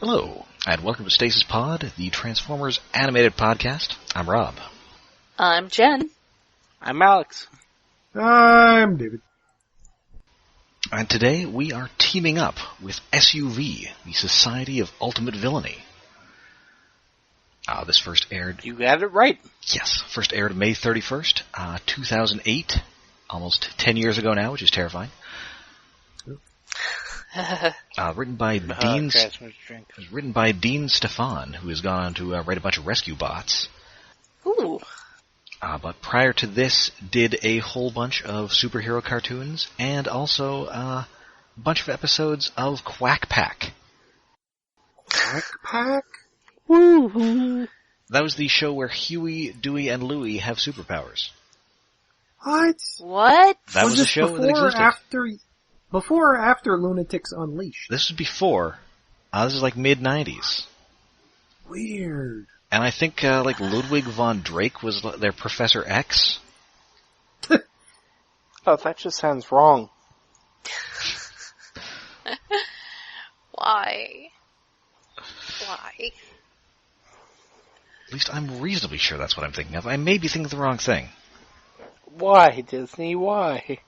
Hello, and welcome to Stasis Pod, the Transformers animated podcast. I'm Rob. I'm Jen. I'm Alex. I'm David. And today we are teaming up with SUV, the Society of Ultimate Villainy. This first aired... You got it right. Yes, first aired May 31st, 2008. Almost 10 years ago now, which is terrifying. Written by Dean Stefan, who has gone on to write a bunch of rescue bots. Ooh. But prior to this, did a whole bunch of superhero cartoons, and also a bunch of episodes of Quack Pack. Quack Pack? Woo-hoo. That was the show where Huey, Dewey, and Louie have superpowers. What? That was a show that existed. Before or after Lunatics Unleashed? This was before. This is like mid-90s. Weird. And I think Ludwig von Drake was their Professor X. Oh, that just sounds wrong. Why? At least I'm reasonably sure that's what I'm thinking of. I may be thinking of the wrong thing. Why, Disney? Why?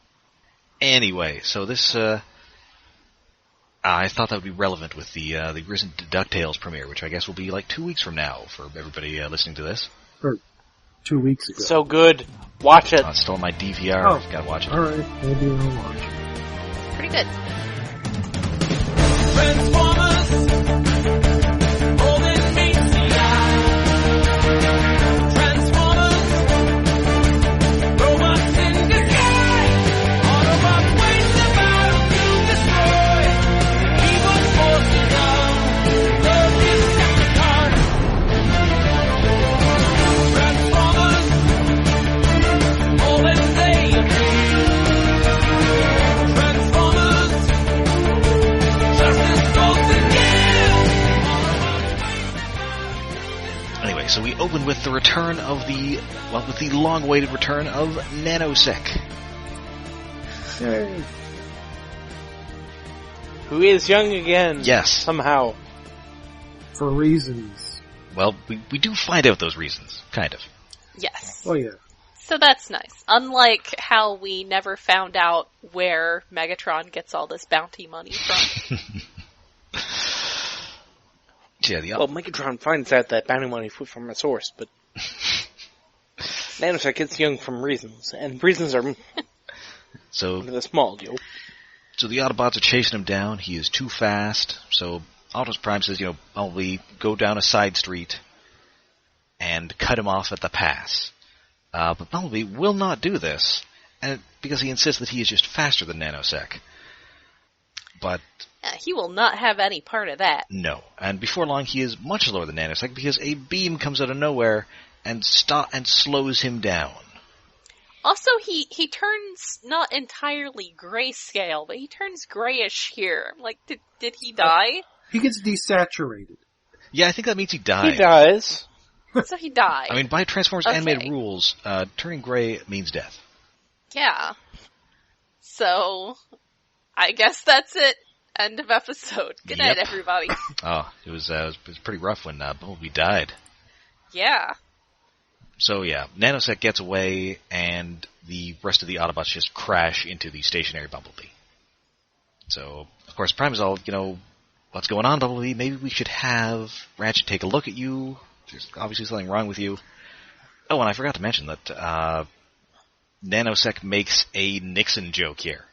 Anyway, so this, I thought that would be relevant with the recent DuckTales premiere, which I guess will be like 2 weeks from now for everybody listening to this. Or 2 weeks ago. So good. Watch it. It's still on my DVR. Oh, I've got to watch it. Alright, maybe I'll watch it. Pretty good. Transformers, holding me Transformers, robots in disguise, Autobots wage the battle to destroy evil forces of the Decepticons. Transformers, all that they Transformers, justice goes Anyway, so we open with the return of with the long-awaited return of Nanosec. Yay. Who is young again? Yes. Somehow. For reasons. Well, we do find out those reasons, kind of. Yes. Oh yeah. So that's nice. Unlike how we never found out where Megatron gets all this bounty money from. Yeah, Well, Megatron finds out that bounty money flew from a source, but Nanosec gets young from reasons, and reasons are so the small deal. So the Autobots are chasing him down. He is too fast. So Optimus Prime says, probably go down a side street and cut him off at the pass. But Bumblebee will not do this, and because he insists that he is just faster than Nanosec. But He will not have any part of that. no, and before long he is much slower than Nanosec because a beam comes out of nowhere and slows him down. Also, he turns not entirely grayscale, but he turns grayish here. Like, did he die? He gets desaturated. Yeah, I think that means he dies. He dies. So he died. I mean, by Transformers animated rules, turning gray means death. Yeah. So, I guess that's it. End of episode. Good night, everybody. Oh, it was pretty rough when Bumblebee died. Yeah. So yeah, Nanosec gets away, and the rest of the Autobots just crash into the stationary Bumblebee. So, of course, Prime is all, what's going on, Bumblebee? Maybe we should have Ratchet take a look at you. There's obviously something wrong with you. Oh, and I forgot to mention that Nanosec makes a Nixon joke here.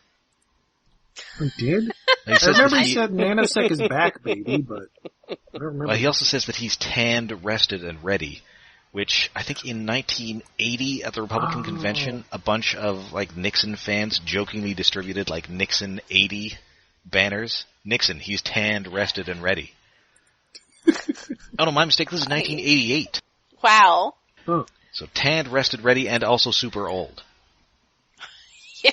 I did? He I says remember that he said Nanosec is back, baby, but I don't remember. Well, he also says that he's tanned, rested, and ready, which I think in 1980 at the Republican convention, a bunch of Nixon fans jokingly distributed Nixon 80 banners. Nixon, he's tanned, rested, and ready. Oh no, my mistake. This is 1988. Wow. Huh. So tanned, rested, ready, and also super old. Yeah.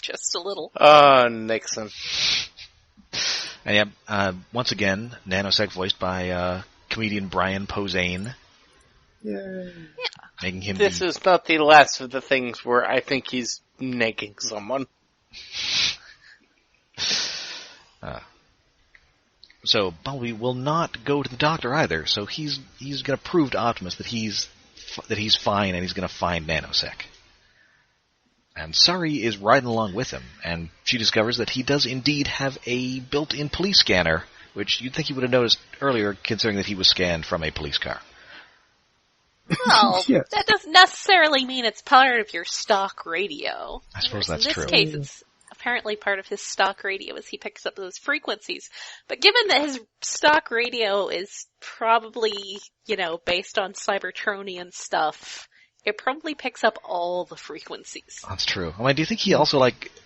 Just a little. Nixon. And yeah, once again, Nanosec voiced by comedian Brian Posehn. Yay. Yeah. Making him This is not the last of the things where I think he's nagging someone. So Bumblebee will not go to the doctor either. So he's going to prove to Optimus that he's fine and he's going to find Nanosec. And Sari is riding along with him, and she discovers that he does indeed have a built-in police scanner, which you'd think he would have noticed earlier, considering that he was scanned from a police car. Well, Yes. that doesn't necessarily mean it's part of your stock radio. I suppose that's true. In this case, it's apparently part of his stock radio as he picks up those frequencies. But given that his stock radio is probably, based on Cybertronian stuff, it probably picks up all the frequencies. That's true. I mean, do you think he also,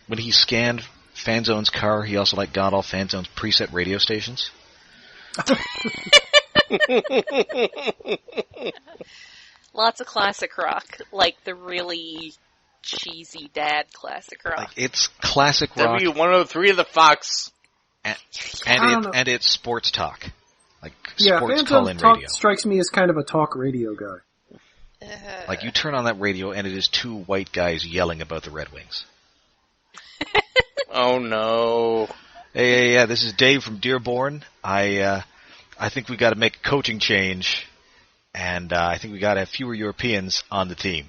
when he scanned Fanzone's car, he also, got all Fanzone's preset radio stations? Lots of classic rock, like the really cheesy dad classic rock. It's classic rock. W103 of the Fox. And it's sports talk. Yeah, Sports Phantom call-in Talk radio. strikes me as kind of a talk radio guy. You turn on that radio and it is two white guys yelling about the Red Wings. Oh no. Hey, yeah, this is Dave from Dearborn. I think we got to make a coaching change, and I think we got to have fewer Europeans on the team.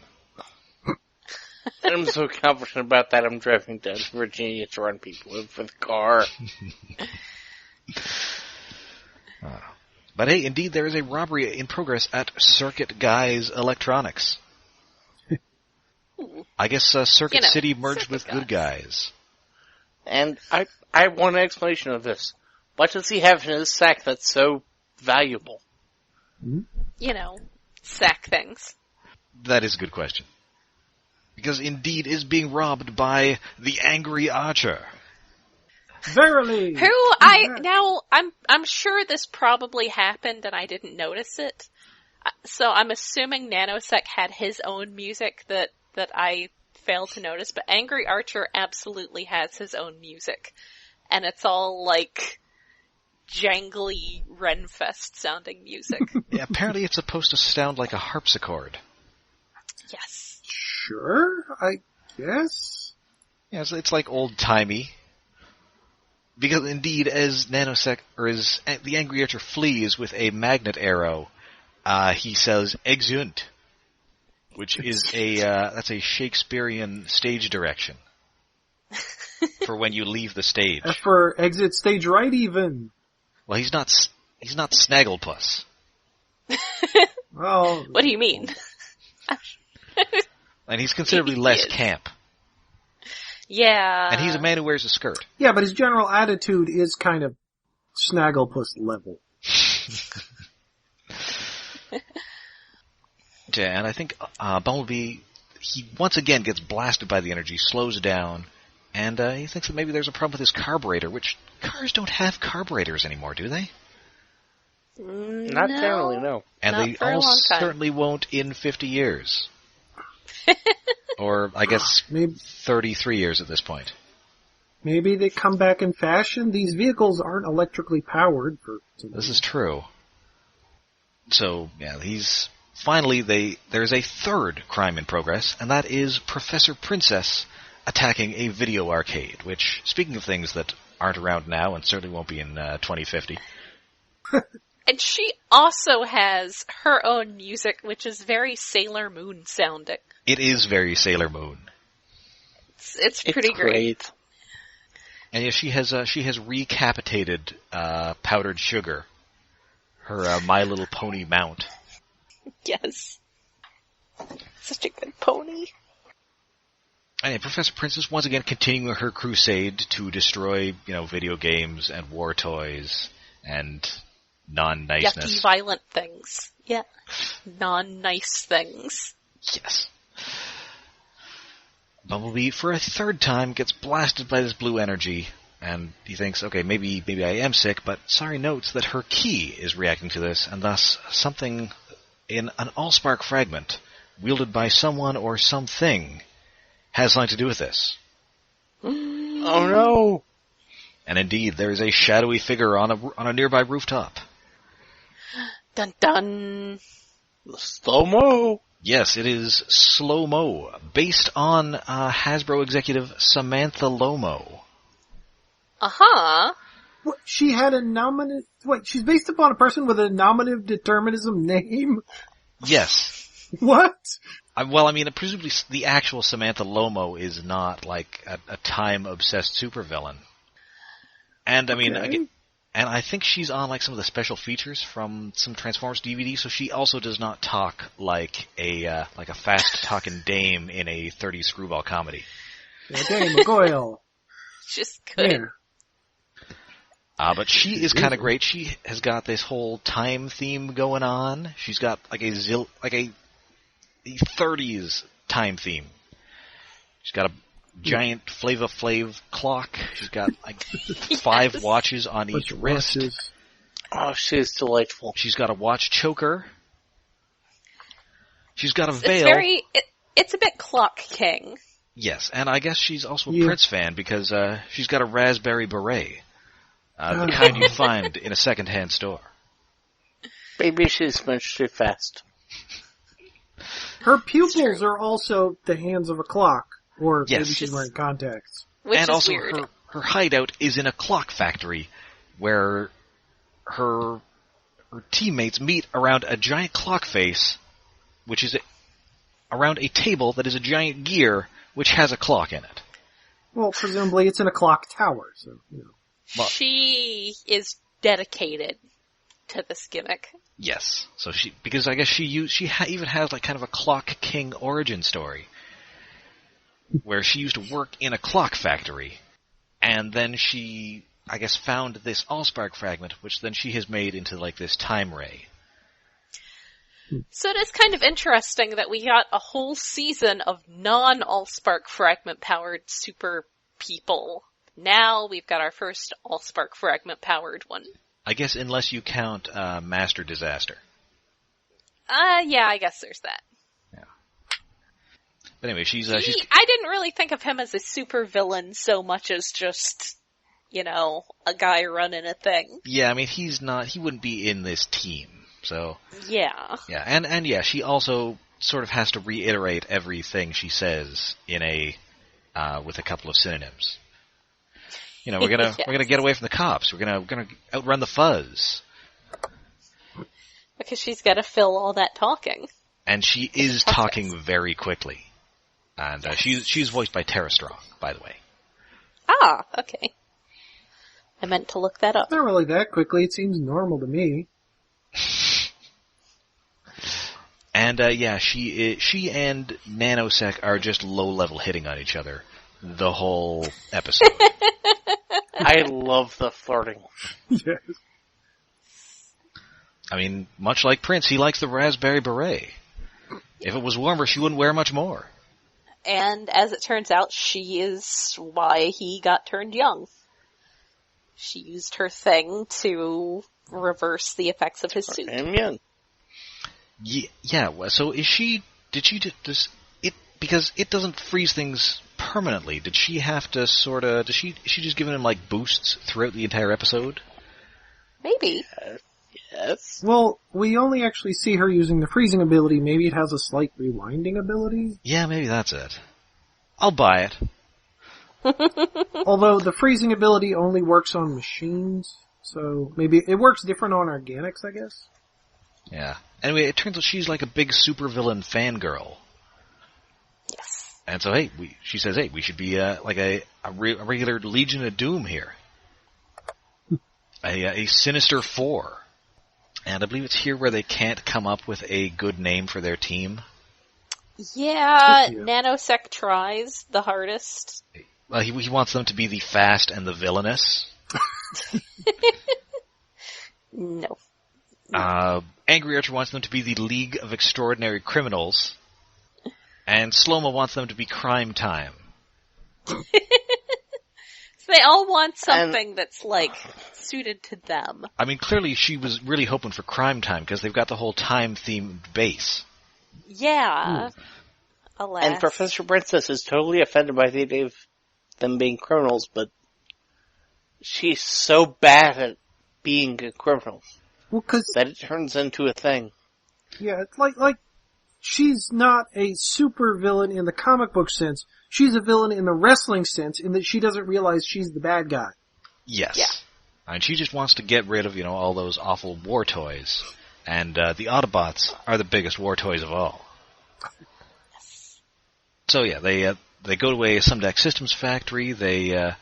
And I'm so confident about that, I'm driving down to Virginia to run people over the car. But hey, indeed, there is a robbery in progress at Circuit Guys Electronics. I guess Circuit City merged Circuit with Good Guys. And I want an explanation of this. What does he have in his sack that's so valuable? Sack things. That is a good question. Because indeed is being robbed by the Angry Archer. Verily! I'm sure this probably happened and I didn't notice it. So I'm assuming Nanosec had his own music that I failed to notice, but Angry Archer absolutely has his own music. And it's all jangly Renfest sounding music. Yeah, apparently it's supposed to sound like a harpsichord. Yes. Sure, I guess. Yeah, it's like old-timey. Because indeed, as Nanosec, or as the Angry Archer flees with a magnet arrow, he says, "Exeunt," which is that's a Shakespearean stage direction for when you leave the stage. For exit stage right even. Well, he's not Snagglepuss. Well, What do you mean? And he's considerably less camp. Yeah. And he's a man who wears a skirt. yeah, but his general attitude is kind of Snagglepuss level. Yeah, and I think Bumblebee, he once again gets blasted by the energy, slows down, and he thinks that maybe there's a problem with his carburetor, which cars don't have carburetors anymore, do they? Not generally, no. And Not they for a long almost time. certainly won't in 50 years. Or, I guess, Maybe 33 years at this point. maybe they come back in fashion. These vehicles aren't electrically powered. This is true. So, yeah, there's a third crime in progress, and that is Professor Princess attacking a video arcade, which, speaking of things that aren't around now and certainly won't be in 2050. And she also has her own music, which is very Sailor Moon sounding. It is very Sailor Moon. It's pretty great. And yeah, she has recapitated Powdered Sugar, her My Little Pony mount. Yes. Such a good pony. And Professor Princess once again continuing her crusade to destroy, video games and war toys and non-niceness. Yucky, violent things. Yeah. Non-nice things. Yes. Bumblebee, for a third time, gets blasted by this blue energy, and he thinks, okay, maybe I am sick, but Sari notes that her key is reacting to this, and thus something in an Allspark fragment, wielded by someone or something, has something to do with this. Oh no! And indeed, there is a shadowy figure on a nearby rooftop. Dun dun. Slo-Mo! Yes, it is Slo-Mo, based on Hasbro executive Samantha Lomo. Uh-huh. What, she had a nominative... Wait, she's based upon a person with a nominative determinism name? Yes. What? Well, I mean, presumably the actual Samantha Slo-Mo is not, like, a time-obsessed supervillain. And, I mean, Okay. and I think she's on, like, some of the special features from some Transformers DVD, so she also does not talk like a fast-talking dame in a 30s screwball comedy. Yeah, Dame McGoyle. Just good. There. But she is kind of great. She has got this whole time theme going on. She's got, like, a 30s time theme. She's got a giant Flava Flav clock. She's got like 5 watches on each wrist. Watches. Oh, she is delightful. She's got a watch choker. She's got a veil. It's a bit Clock King. Yes, and I guess she's also a Yeah. Prince fan because she's got a raspberry beret. The kind you find in a second-hand store. Maybe she's much too fast. Her pupils are also the hands of a clock. Or Yes. maybe she's wearing contacts. Which And is also weird. her hideout is in a clock factory where her teammates meet around a giant clock face, which is around a table that is a giant gear which has a clock in it. Well, presumably it's in a clock tower, so, you know. Well- She is dedicated to this gimmick. Yes. So because I guess she even has like kind of a Clock King origin story, where she used to work in a clock factory, and then she, I guess, found this Allspark fragment, which then she has made into like this time ray. So it is kind of interesting that we got a whole season of non-Allspark fragment-powered super people. Now we've got our first Allspark fragment-powered one. I guess unless you count Master Disaster. Yeah, I guess there's that. But anyway, she's I didn't really think of him as a super villain so much as just, a guy running a thing. yeah. I mean, he wouldn't be in this team. So Yeah. yeah, and yeah, she also sort of has to reiterate everything she says in with a couple of synonyms. We're Yes. gonna get away from the cops. We're gonna outrun the fuzz. Because she's gotta fill all that talking. And she is talking very quickly. And she's voiced by Tara Strong, by the way. Ah, okay. I meant to look that up. Not really that quickly, it seems normal to me. And yeah, she and Nanosec are just low-level hitting on each other the whole episode. I love the flirting. Yes. I mean, much like Prince, he likes the raspberry beret. If it was warmer, she wouldn't wear much more. And as it turns out, she is why he got turned young. She used her thing to reverse the effects of his suit. Amen. Yeah. So because it doesn't freeze things permanently? Did she have to is she just giving him like boosts throughout the entire episode? Maybe. Yes. Well, we only actually see her using the freezing ability. Maybe it has a slight rewinding ability. Yeah, maybe that's it. I'll buy it. Although the freezing ability only works on machines, so maybe it works different on organics, I guess. Yeah. Anyway, it turns out she's like a big supervillain fangirl. Yes. And so, she says, we should be like a regular Legion of Doom here. a Sinister Four. And I believe it's here where they can't come up with a good name for their team. Yeah, Yeah. Nanosec tries the hardest. Well, he wants them to be the fast and the villainous. No. Angry Archer wants them to be the League of Extraordinary Criminals. And Slo-Mo wants them to be Crime Time. So they all want something that's, suited to them. I mean, clearly she was really hoping for Crime Time, because they've got the whole time-themed base. Yeah. Alas. And Professor Princess is totally offended by the idea of them being criminals, but she's so bad at being a criminal Well, cause, that it turns into a thing. yeah, it's like, she's not a super villain in the comic book sense. She's a villain in the wrestling sense, in that she doesn't realize she's the bad guy. Yes. Yeah. And she just wants to get rid of, all those awful war toys. And the Autobots are the biggest war toys of all. So yeah, they go to a Sumdac Systems factory. I'm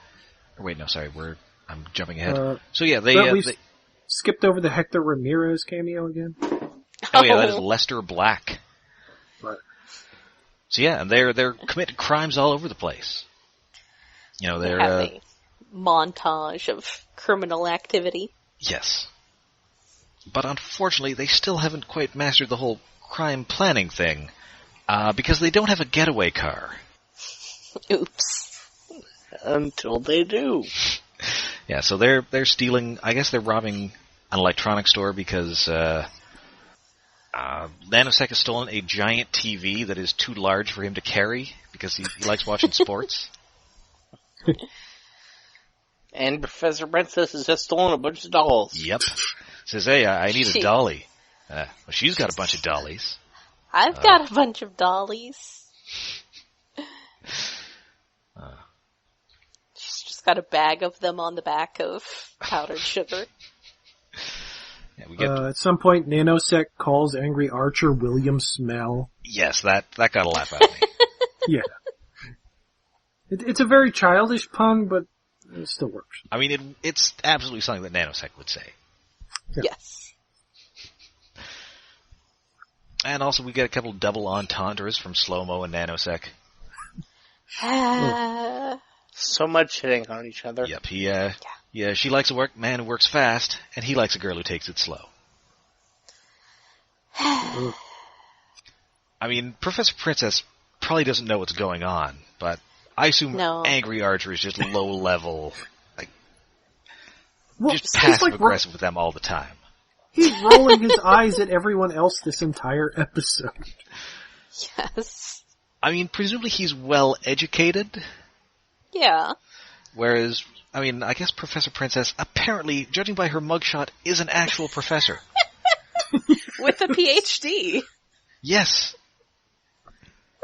jumping ahead. So yeah, they skipped over the Hector Ramirez cameo again. Oh yeah, that is Lester Black. Right. So yeah, and they're committing crimes all over the place. They're have a montage of criminal activity. Yes. But unfortunately, they still haven't quite mastered the whole crime planning thing, because they don't have a getaway car. Oops. Until they do. Yeah, so they're stealing. I guess they're robbing an electronics store because Nanosec has stolen a giant TV that is too large for him to carry because he likes watching sports. And Professor Princess has just stolen a bunch of dolls. Yep. Says, hey, I need a dolly. Well, she's got a bunch of dollies. I've got a bunch of dollies. She's just got a bag of them on the back of powdered sugar. Yeah, we get at some point, Nanosec calls Angry Archer William Smell. Yes, that got a laugh out of me. Yeah. It's a very childish pun, but it still works. I mean, it's absolutely something that Nanosec would say. Yeah. Yes. And also we get a couple double entendres from Slo-Mo and Nanosec. So much hitting on each other. Yep, she likes a man who works fast, and he likes a girl who takes it slow. I mean, Professor Princess probably doesn't know what's going on, but I assume Angry Archer is just low level, just passive aggressive with them all the time. He's rolling his eyes at everyone else this entire episode. Yes. I mean, presumably he's well educated. Yeah. Whereas, I mean, I guess Professor Princess, apparently, judging by her mugshot, is an actual professor. With a PhD. Yes.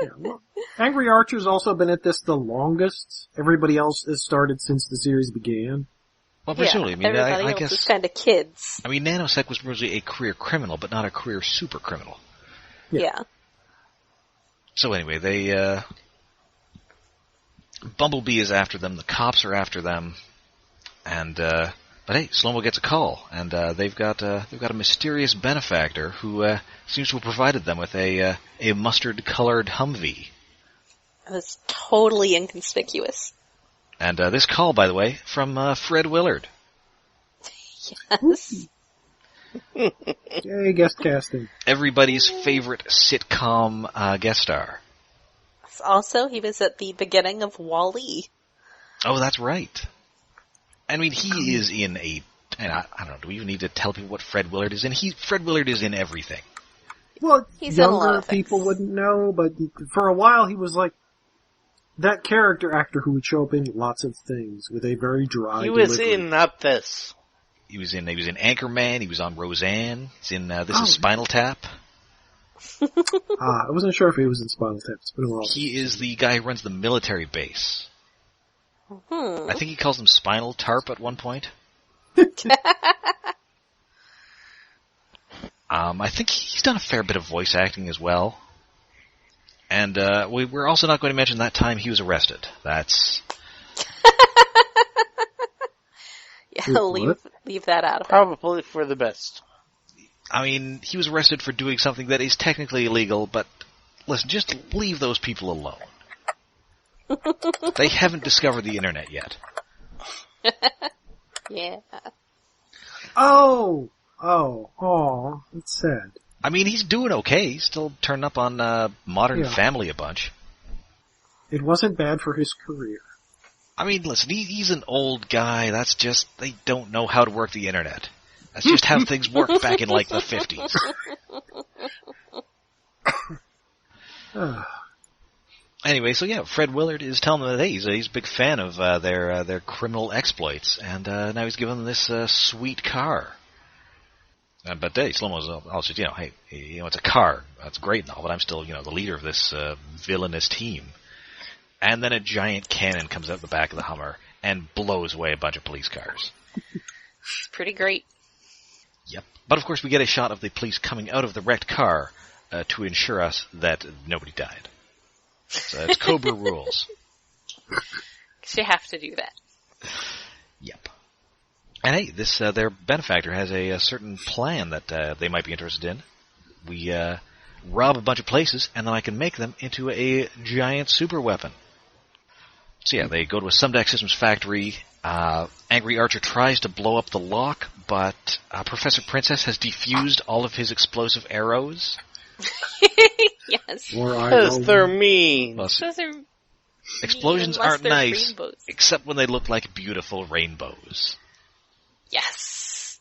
Yeah, well, Angry Archer's also been at this the longest. Everybody else has started since the series began. Well, presumably, everybody I else guess is kind of kids. I mean, Nanosec was originally a career criminal, but not a career super criminal. Yeah. So anyway, Bumblebee is after them, the cops are after them, and but hey, Slo-Mo gets a call, and they've got a mysterious benefactor who seems to have provided them with a mustard-colored Humvee. It was totally inconspicuous. And this call, by the way, from Fred Willard. Yes. Yay, guest casting. Everybody's favorite sitcom guest star. Also, he was at the beginning of Wall-E. Oh, that's right. I mean, he is in and I don't know, do we even need to tell people what Fred Willard is in? Fred Willard is in everything. Well, He's in a lot younger of things. people wouldn't know, but for a while he was like that character actor who would show up in lots of things with a very dry He was delivery. in Not This. He was in Anchorman, he was on Roseanne, he's in This is Spinal Tap. I wasn't sure if he was in Spinal Tap. It's been a while. He is the guy who runs the military base. Hmm. I think he calls him Spinal Tarp at one point. I think he's done a fair bit of voice acting as well. And we're also not going to mention that time he was arrested. That's... Yeah, leave that out of it. Probably for the best. I mean, he was arrested for doing something that is technically illegal, but listen, just leave those people alone. They haven't discovered the internet yet. Yeah. Oh, it's sad. I mean, he's doing okay. He's still turning up on Modern Family a bunch. It wasn't bad for his career. I mean, listen, he's an old guy. That's just, they don't know how to work the internet. That's just how things worked back in, like, the 50s. Anyway, so yeah, Fred Willard is telling them that hey, he's a big fan of their criminal exploits, and now he's giving them this sweet car. But hey, Slo-Mo's also, hey, it's a car. That's great and all, but I'm still, the leader of this villainous team. And then a giant cannon comes out the back of the Hummer and blows away a bunch of police cars. It's pretty great. Yep. But of course we get a shot of the police coming out of the wrecked car to ensure us that nobody died. So it's Cobra rules. 'Cause you have to do that. Yep. And hey, this their benefactor has a certain plan that they might be interested in. We rob a bunch of places, and then I can make them into a giant super weapon. So yeah, they go to a Sumdac Systems factory. Angry Archer tries to blow up the lock, but Professor Princess has defused all of his explosive arrows. Yes. Or I Because roll- they're mean. Those are Explosions unless aren't they're nice, rainbows. except when they look like beautiful rainbows. Yes.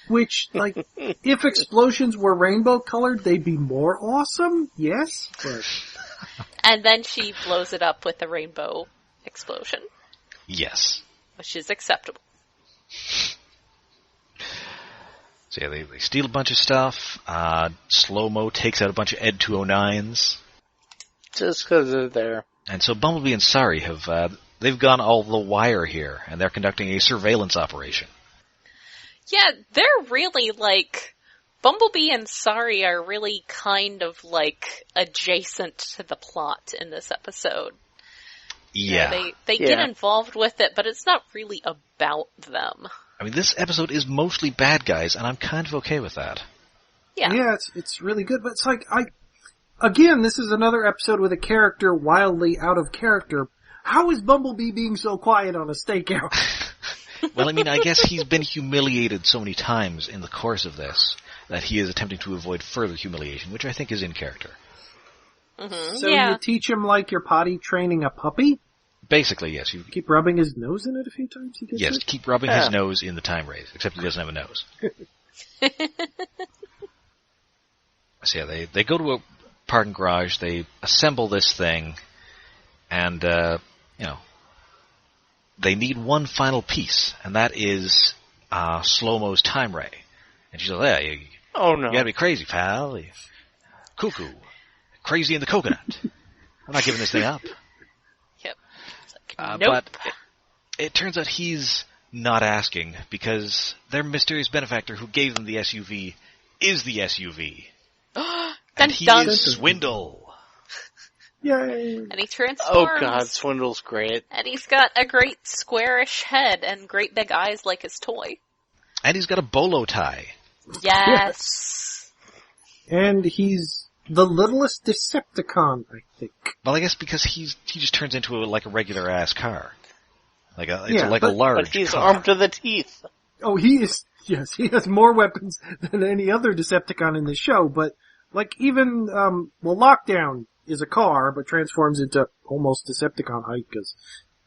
Which, like, if explosions were rainbow colored, they'd be more awesome, yes? But And then she blows it up with a rainbow explosion, Yes. which is acceptable. So yeah, they steal a bunch of stuff. Slo-Mo takes out a bunch of Ed 209s. Just because they're there. And so Bumblebee and Sari have, they've gone all the wire here, and they're conducting a surveillance operation. Yeah, they're really like, Bumblebee and Sari are really kind of like adjacent to the plot in this episode. You know, Yeah. they get involved with it, but it's not really about them. I mean, this episode is mostly bad guys, and I'm kind of okay with that. Yeah. it's really good, but it's like, again, this is another episode with a character wildly out of character. How is Bumblebee being so quiet on a stakeout? Well, I mean, I guess he's been humiliated so many times in the course of this that he is attempting to avoid further humiliation, which I think is in character. Mm-hmm. So yeah. you teach him like you're potty training a puppy? Basically, yes. You Keep rubbing his nose in it a few times he gets yes, it? keep rubbing his nose in the time raise, except he doesn't have a nose. So yeah, they go to a parking garage, they assemble this thing, and, they need one final piece, and that is Slo-Mo's time ray. And she says, yeah, you Oh no. gotta be crazy, pal. You cuckoo. Crazy in the coconut. I'm not giving this thing up. Yep. It's like, nope. But it turns out he's not asking, because their mysterious benefactor who gave them the SUV is the SUV. Dun, And he dun. is Swindle. Yay! And he transforms. Oh god, Swindle's great. And he's got a great squarish head and great big eyes like his toy. And he's got a bolo tie. Yes. And he's the littlest Decepticon, I think. Well, I guess because he just turns into a regular ass car. It's Yeah, a but large But he's car. armed to the teeth. Oh, he is, yes, he has more weapons than any other Decepticon in the show, but, like, even, Lockdown is a car, but transforms into almost Decepticon height, because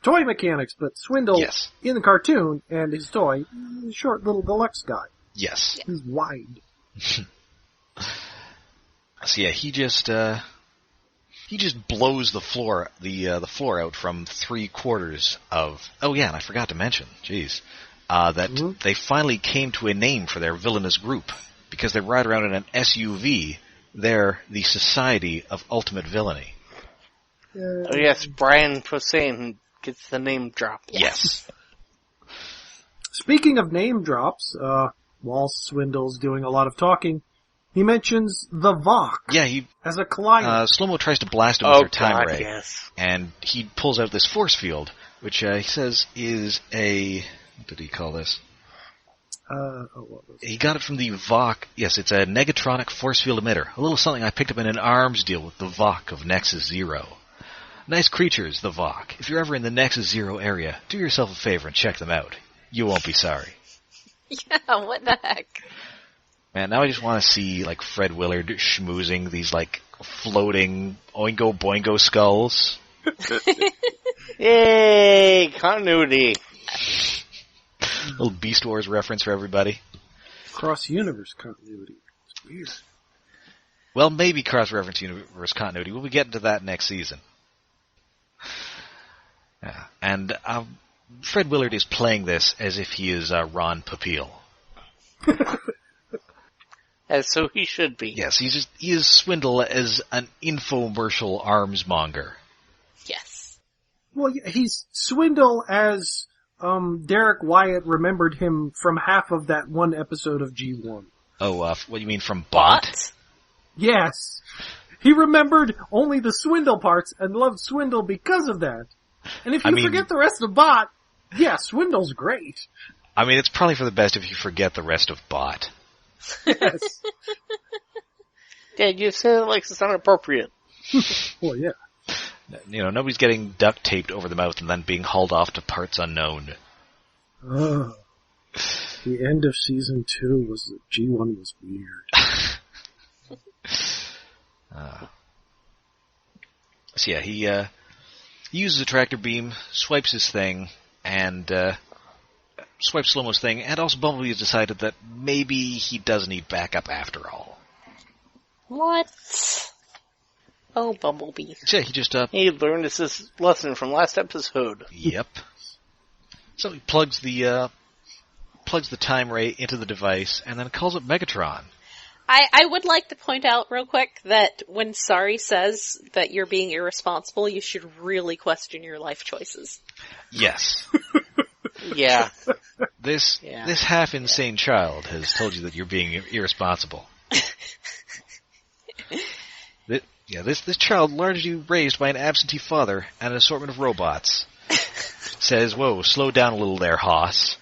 toy mechanics, but Swindle, Yes. in the cartoon, and his toy, is a short little deluxe guy. Yes. He's wide. So yeah, he just blows the floor out from 3/4 of. Oh yeah, and I forgot to mention, jeez, that they finally came to a name for their villainous group because they ride around in an SUV. They're the Society of Ultimate Villainy. Oh yes, Brian Posehn gets the name drop. Yes. Speaking of name drops, while Swindle's doing a lot of talking, he mentions the Vok Yeah, he as a client. Slo-Mo tries to blast him Oh with their time god, ray, yes. and he pulls out this force field, which he says is a. What did he call this? What was it? He got it from the Vok. Yes, it's a negatronic force field emitter. A little something I picked up in an arms deal with the Vok of Nexus Zero. Nice creatures, the Vok. If you're ever in the Nexus Zero area, do yourself a favor and check them out. You won't be sorry. Yeah, what the heck? Man, now I just want to see, Fred Willard schmoozing these, floating Oingo Boingo skulls. Yay! Continuity. Little Beast Wars reference for everybody. Cross-universe continuity. It's weird. Well, maybe cross-reference universe continuity. We'll be getting to that next season. Yeah. And Fred Willard is playing this as if he is Ron Popeil. As so he should be. Yes, he is Swindle as an infomercial armsmonger. Yes. Well, yeah, he's Swindle as Derek Wyatt remembered him from half of that one episode of G1. Oh, what do you mean from Bot? Yes. He remembered only the Swindle parts and loved Swindle because of that. And if you forget the rest of Bot, yeah, Swindle's great. I mean, it's probably for the best if you forget the rest of Bot. Yes. Yeah, you said it like it's inappropriate. Well, yeah. You know, nobody's getting duct taped over the mouth and then being hauled off to parts unknown. The end of season 2 was that G1 was weird. So yeah, he uses a tractor beam, swipes his thing, and swipes Slo-Mo's thing, and also Bumblebee has decided that maybe he does need backup after all. What? Oh, Bumblebee. So yeah, he just He learned his lesson from last episode. Yep. So he plugs the time ray into the device, and then calls up Megatron. I would like to point out real quick that when Sari says that you're being irresponsible, you should really question your life choices. Yes. Yeah. This half-insane child has told you that you're being irresponsible. This child, largely raised by an absentee father and an assortment of robots, says, "Whoa, slow down a little there, Hoss."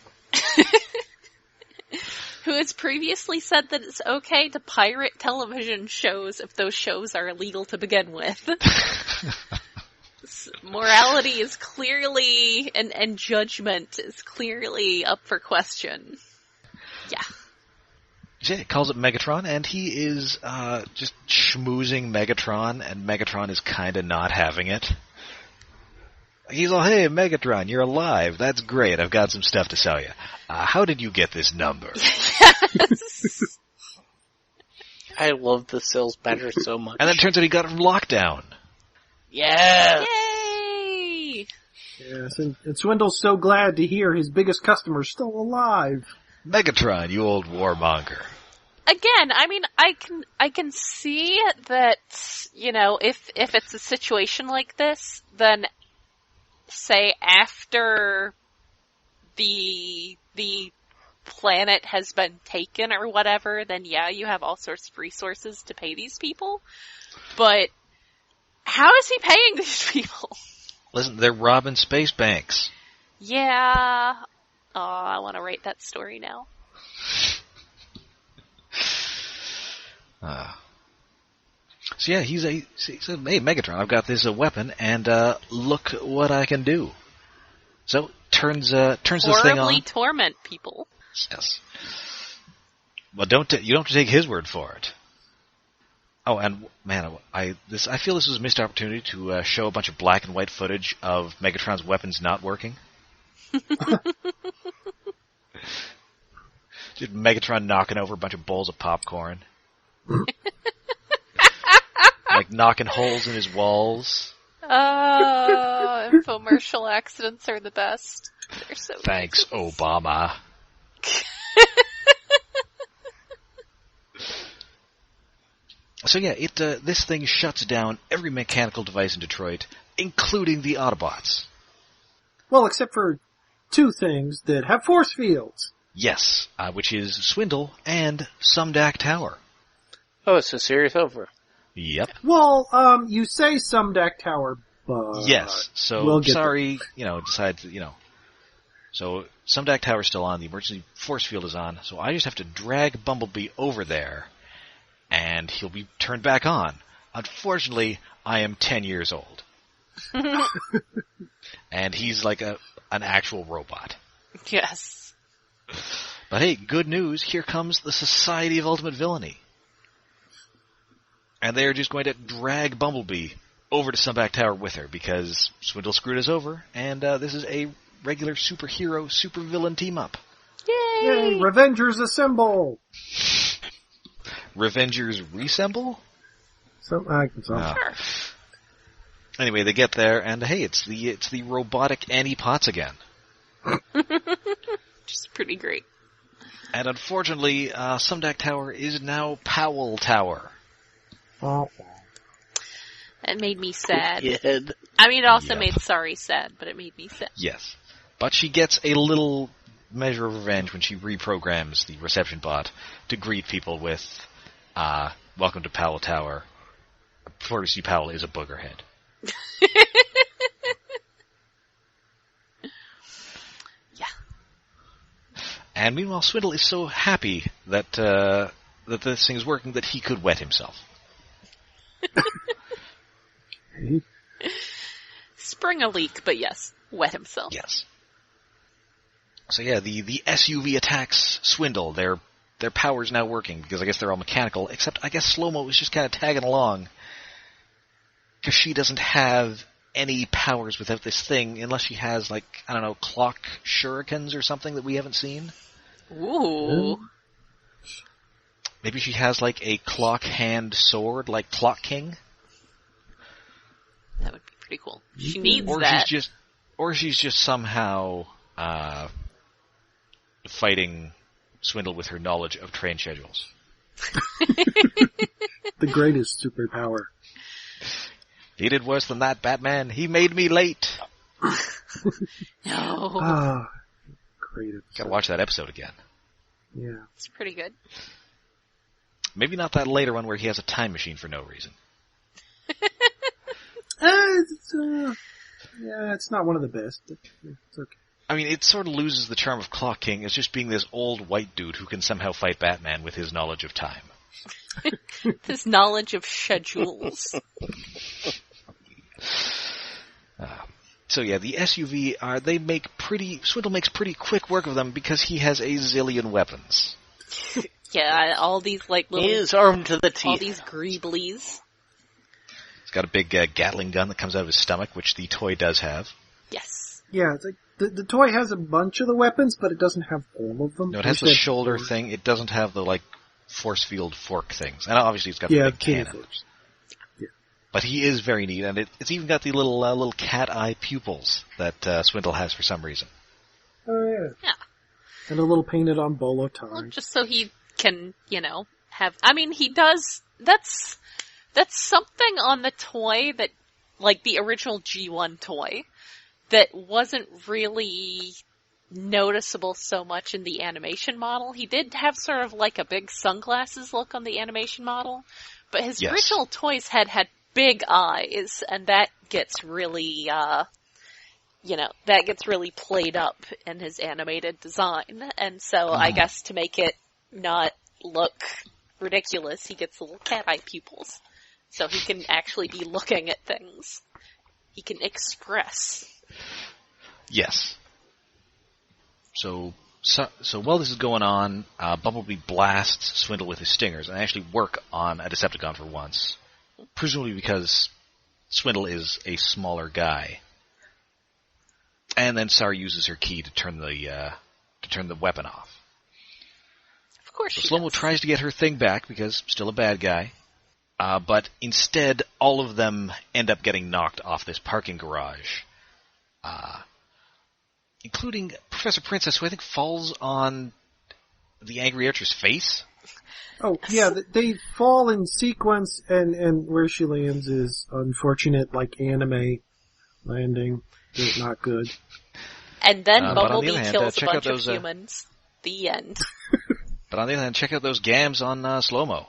Who has previously said that it's okay to pirate television shows if those shows are illegal to begin with. Morality is clearly, and judgment is clearly up for question. Yeah. Yeah, he calls up Megatron, and he is just schmoozing Megatron, and Megatron is kind of not having it. He's all, "Hey, Megatron, you're alive. That's great. I've got some stuff to sell you. How did you get this number?" Yes. I love the sales banter so much. And then it turns out he got it from Lockdown. Yes! Yay! Yes, and Swindle's so glad to hear his biggest customer's still alive. Megatron, you old warmonger. Again, I mean, I can see that, you know, if it's a situation like this, then say after the planet has been taken or whatever, then yeah, you have all sorts of resources to pay these people. But how is he paying these people? Listen, they're robbing space banks. Yeah. Oh, I want to write that story now. So yeah, he said, "Hey, Megatron, I've got this weapon, and look what I can do." So turns this thing Horribly on. torment people. Yes. Well, you don't have to take his word for it. Oh, and man, I feel this was a missed opportunity to show a bunch of black and white footage of Megatron's weapons not working. Just Megatron knocking over a bunch of bowls of popcorn. Like knocking holes in his walls. Oh, infomercial accidents are the best. They're so Thanks, Obama. So yeah, this thing shuts down every mechanical device in Detroit, including the Autobots. Well, except for two things that have force fields. Yes, which is Swindle and Sumdac Tower. Oh, it's a series over. Yep. Well, you say Sumdac Tower, but... Yes, so we'll get sorry, decides that, So Sumdac Tower's still on, the emergency force field is on, so I just have to drag Bumblebee over there, and he'll be turned back on. Unfortunately, I am 10 years old. And he's like an actual robot. Yes. But hey, good news, here comes the Society of Ultimate Villainy. And they're just going to drag Bumblebee over to Sumdac Tower with her, because Swindle screwed us over, and this is a regular superhero, supervillain team-up. Yay! Yay, Revengers assemble! Revengers reassemble? Sure. Anyway, they get there, and hey, it's the robotic Annie Potts again. Which is pretty great. And unfortunately, Sumdac Tower is now Powell Tower. Oh. It made me sad. Kid. I mean, it also Yep. made Sorry sad, but it made me sad. Yes. But she gets a little measure of revenge when she reprograms the reception bot to greet people with, welcome to Powell Tower. Fortescue Powell is a boogerhead. Yeah. And meanwhile, Swindle is so happy that that this thing is working that he could wet himself. Spring a leak, but yes, wet himself. Yes. So yeah, the SUV attacks Swindle. Their power's now working, because I guess they're all mechanical, except I guess Slo-Mo is just kind of tagging along, because she doesn't have any powers without this thing, unless she has, like, I don't know, clock shurikens or something that we haven't seen. Ooh. Maybe she has, like, a clock hand sword, like Clock King. That would be pretty cool. She needs Or that. she's just somehow fighting Swindle with her knowledge of train schedules. The greatest superpower. He did worse than that, Batman. He made me late. No. Ah, great episode. Gotta watch that episode again. Yeah. It's pretty good. Maybe not that later one where he has a time machine for no reason. Yeah, it's not one of the best. But it's okay. I mean, it sort of loses the charm of Clock King as just being this old white dude who can somehow fight Batman with his knowledge of time. His knowledge of schedules. So yeah, the SUV Swindle makes pretty quick work of them because he has a zillion weapons. Yeah, all these like He little, is armed to the all teeth. these greeblies. He's got a big Gatling gun that comes out of his stomach, which the toy does have. Yes. Yeah, it's like the toy has a bunch of the weapons, but it doesn't have all of them. No, it has the Instead- shoulder thing. It doesn't have the, like, force field fork things. And obviously it's got Yeah, the big cannon. force. But he is very neat, and it's even got the little cat eye pupils that Swindle has for some reason. Oh yeah. Yeah. And a little painted on bolo tie. Well, just so he can, have. I mean, he does. That's something on the toy that, like the original G1 toy, that wasn't really noticeable so much in the animation model. He did have sort of like a big sunglasses look on the animation model, but his Yes. original toys had big eyes, and that gets really, that gets really played up in his animated design. And so I guess to make it not look ridiculous, he gets little cat eye pupils. So he can actually be looking at things. He can express. Yes. So while this is going on, Bumblebee blasts Swindle with his stingers and actually work on a Decepticon for once. Presumably because Swindle is a smaller guy. And then Sar uses her key to turn the weapon off. Of course So she Slo-Mo does. tries to get her thing back because still a bad guy. But instead, all of them end up getting knocked off this parking garage. Including Professor Princess, who I think falls on the angry archer's face. Oh, yeah, they fall in sequence, and where she lands is unfortunate, like anime landing. It's not good. And then But on the Bumblebee other hand, kills a check out bunch of those, humans. The end. But on the other hand, check out those gams on Slo-Mo.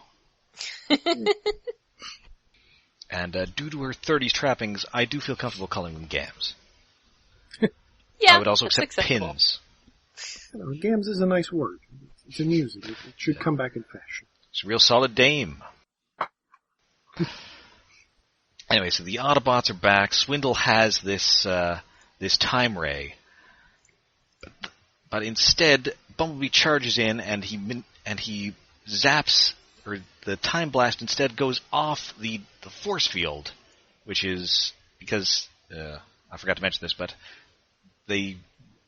And due to her 30s trappings, I do feel comfortable calling them gams. Yeah, I would also that's accept acceptable. pins. You know, gams is a nice word. It's amusing. It should come back in fashion. It's a real solid dame. Anyway, so the Autobots are back. Swindle has this time ray, but instead Bumblebee charges in and he zaps, or the time blast instead goes off the force field, which is because I forgot to mention this, but they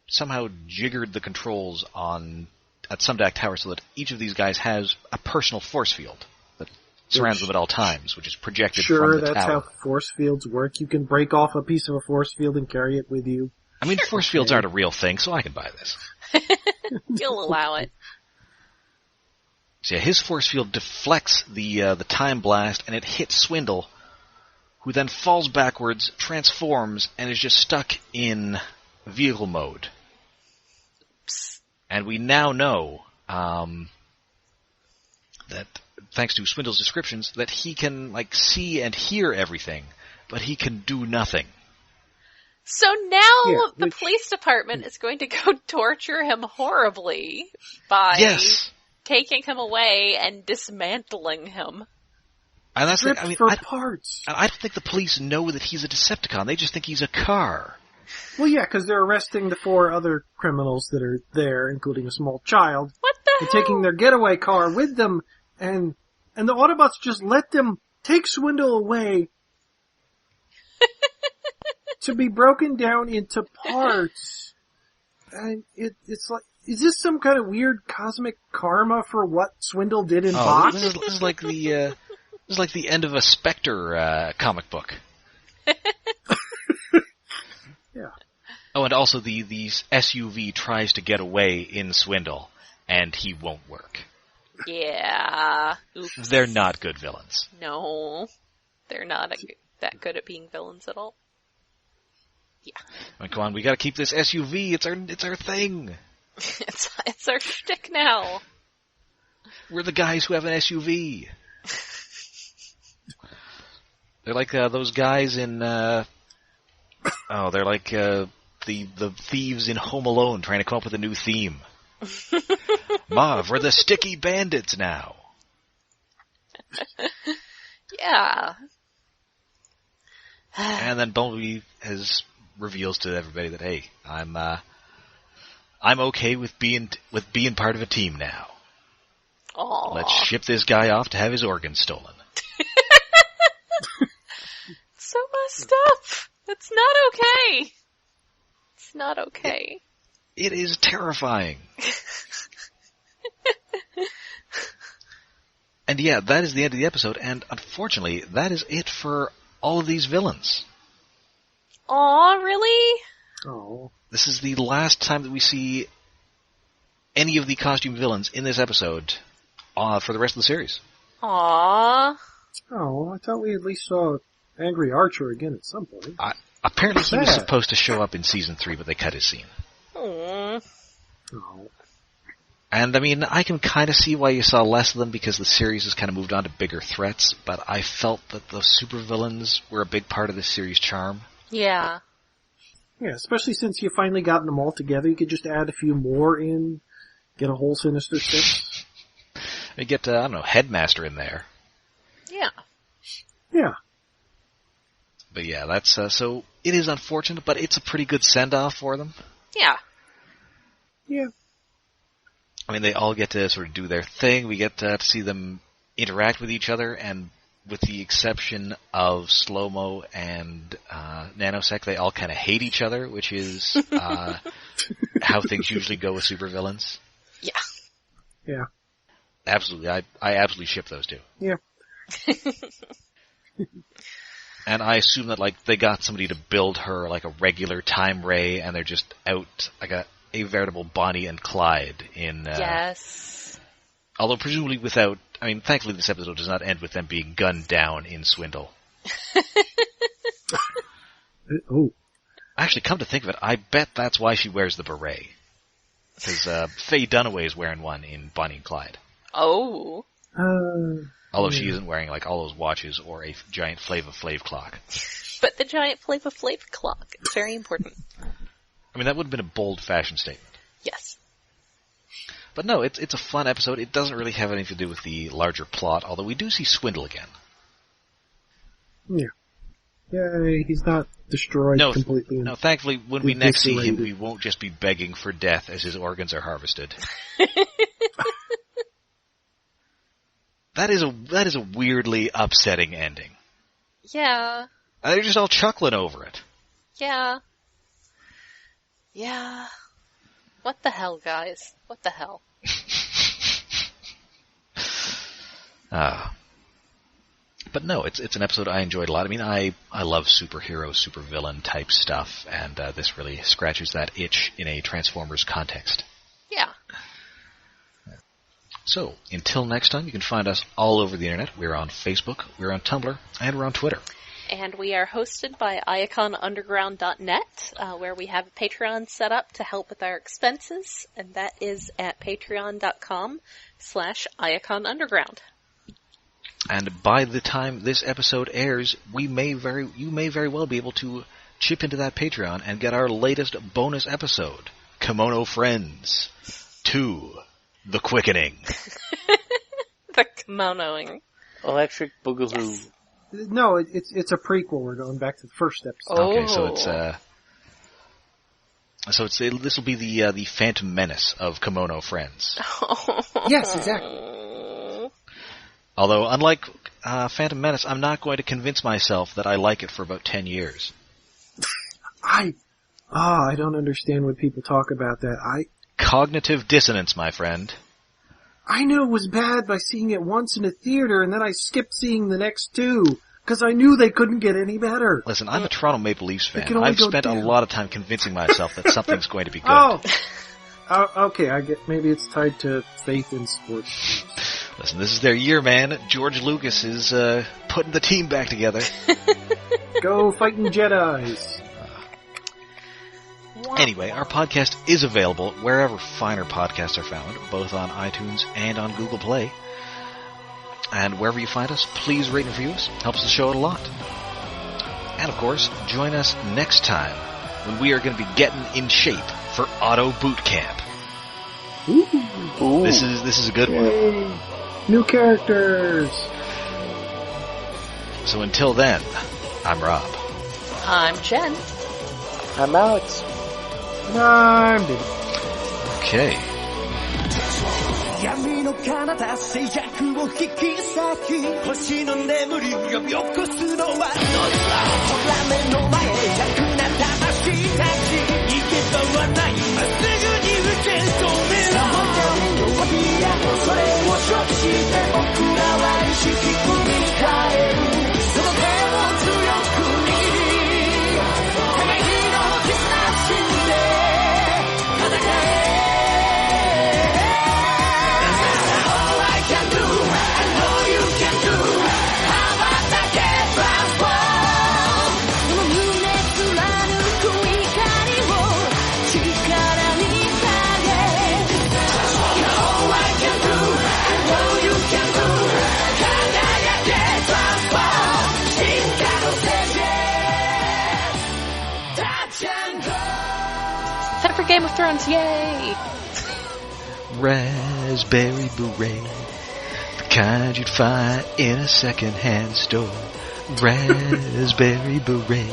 somehow jiggered the controls at Sumdac Tower so that each of these guys has a personal force field that surrounds them at all times, which is projected from Sure, the that's tower. how force fields work. You can break off a piece of a force field and carry it with you. I mean, force fields aren't a real thing, so I can buy this. You'll allow it. So yeah, his force field deflects the time blast, and it hits Swindle, who then falls backwards, transforms, and is just stuck in vehicle mode. And we now know that, thanks to Swindle's descriptions, that he can see and hear everything, but he can do nothing. So now the which- police department is going to go torture him horribly by Yes! taking him away and dismantling him. And that's Stripped for parts. I don't think the police know that he's a Decepticon. They just think he's a car. Well, yeah, because they're arresting the 4 other criminals that are there, including a small child, What the and hell? taking their getaway car with them, and the Autobots just let them take Swindle away to be broken down into parts. And it's like, is this some kind of weird cosmic karma for what Swindle did in Oh, Fox? this is like the end of a Spectre comic book. Yeah. Oh, and also the SUV tries to get away in Swindle, and he won't work. Yeah. Oops. They're not good villains. No. They're not that good at being villains at all. Yeah. I mean, come on, we gotta keep this SUV. It's our thing. It's our shtick now. We're the guys who have an SUV. They're like those guys in. They're like the thieves in Home Alone trying to come up with a new theme. Marv, we're the Sticky Bandits now. Yeah. And then Bumblebee reveals to everybody that, hey, I'm okay with being part of a team now. Aww. Let's ship this guy off to have his organs stolen. So messed up. It's not okay. It's not okay. It is terrifying. And yeah, that is the end of the episode, and unfortunately, that is it for all of these villains. Aw, really? Oh. This is the last time that we see any of the costume villains in this episode for the rest of the series. Aw. Oh, I thought we at least saw Angry Archer again at some point. Apparently he was Sad. supposed to show up in Season 3, but they cut his scene. Aw. Oh. And, I mean, I can kind of see why you saw less of them, because the series has kind of moved on to bigger threats, but I felt that the supervillains were a big part of this series' charm. Yeah. Yeah, especially since you finally gotten them all together, you could just add a few more in, get a whole Sinister Six. You get, Headmaster in there. Yeah. Yeah. But yeah, that's, so it is unfortunate, but it's a pretty good send-off for them. Yeah. Yeah. I mean, they all get to sort of do their thing. We get to see them interact with each other, and with the exception of Slo-Mo and Nanosec, they all kind of hate each other, which is how things usually go with supervillains. Yeah. Yeah. Absolutely. I absolutely ship those two. Yeah. And I assume that, they got somebody to build her, a regular time ray, and they're just out, a veritable Bonnie and Clyde in... Yes. Although presumably without... I mean, thankfully this episode does not end with them being gunned down in Swindle. Oh. Actually, come to think of it, I bet that's why she wears the beret. Because Faye Dunaway is wearing one in Bonnie and Clyde. Oh. Although she isn't wearing, all those watches or a giant Flava Flav clock. But the giant Flava Flav clock. It's very important. I mean, that would have been a bold fashion statement. Yes. But no, it's a fun episode. It doesn't really have anything to do with the larger plot, although we do see Swindle again. Yeah. Yay, he's not destroyed completely. No, thankfully, when we next see him, eviscerated. we won't just be begging for death as his organs are harvested. That is a weirdly upsetting ending. Yeah. And they're just all chuckling over it. Yeah. Yeah. What the hell, guys? What the hell? But no, it's an episode I enjoyed a lot. I mean, I love superhero, supervillain type stuff, and this really scratches that itch in a Transformers context. Yeah. So, until next time, you can find us all over the internet. We're on Facebook, we're on Tumblr, and we're on Twitter. And we are hosted by iaconunderground.net, where we have a Patreon set up to help with our expenses, and that is at patreon.com/iaconunderground. And by the time this episode airs, you may very well be able to chip into that Patreon and get our latest bonus episode, Kimono Friends 2, The Quickening. The kimonoing. Electric Boogaloo. Yes. No, it's a prequel. We're going back to the first episode. Okay, this will be the Phantom Menace of Kimono Friends. Yes, exactly. Although, unlike Phantom Menace, I'm not going to convince myself that I like it for about 10 years. I don't understand when people talk about that. Cognitive dissonance, my friend. I knew it was bad by seeing it once in a theater, and then I skipped seeing the next two, because I knew they couldn't get any better. Listen, I'm a Toronto Maple Leafs fan. only I've go spent down. a lot of time convincing myself that something's going to be good. Okay, I get, maybe it's tied to faith in sports. Listen, this is their year, man. George Lucas is putting the team back together. Go fighting Jedis. Anyway, our podcast is available wherever finer podcasts are found, both on iTunes and on Google Play. And wherever you find us, please rate and review us. Helps the show out a lot. And of course, join us next time when we are going to be getting in shape for Auto Boot Camp. Ooh. This is a good one. Yay. New characters. So until then, I'm Rob. I'm Jen. I'm Alex. And I'm David. Okay. 闇の彼方静寂を引き裂き星の眠りを呼び起こすのはどっちだほら目の前楽な魂たち行け場はないまっすぐに受け止めろ弱気や恐れを処理して僕らは意識組み替えるその手を強く握り互いの絆信じて戦えTime for Game of Thrones, yay! Raspberry beret, the kind you'd find in a second-hand store. Raspberry beret,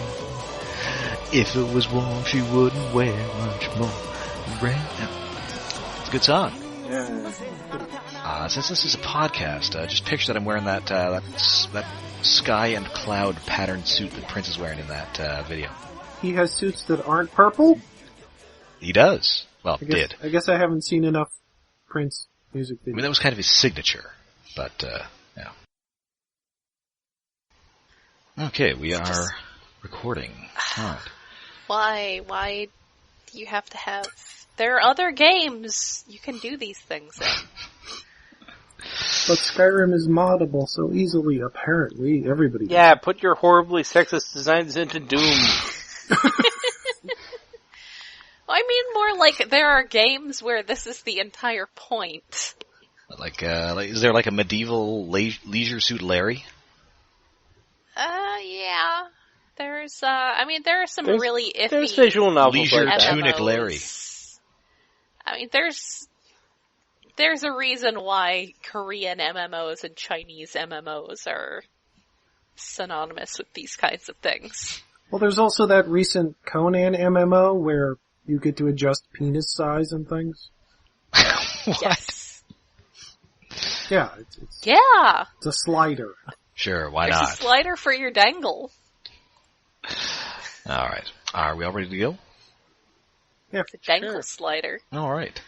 if it was warm, she wouldn't wear much more. It's a good song. Since this is a podcast, just picture that I'm wearing that sky and cloud patterned suit that Prince is wearing in that video. He has suits that aren't purple? He does. Well, I guess I haven't seen enough Prince music videos. I mean, that was kind of his signature, but, yeah. Okay, we are recording. All right. Why do you have to have... There are other games you can do these things in. But Skyrim is moddable so easily, apparently. Everybody does. Yeah, put your horribly sexist designs into Doom. I mean more like there are games where this is the entire point. Like, is there like a medieval Leisure Suit Larry? Yeah. There's, there are some really iffy... There's visual novels Leisure like that. Tunic Larry. I mean, there's a reason why Korean MMOs and Chinese MMOs are synonymous with these kinds of things. Well, there's also that recent Conan MMO where you get to adjust penis size and things. What? Yes. Yeah, it's a slider. Sure, why There's not? a slider for your dangle. All right. Are we all ready to go? Yeah. It's a dangle slider. All right.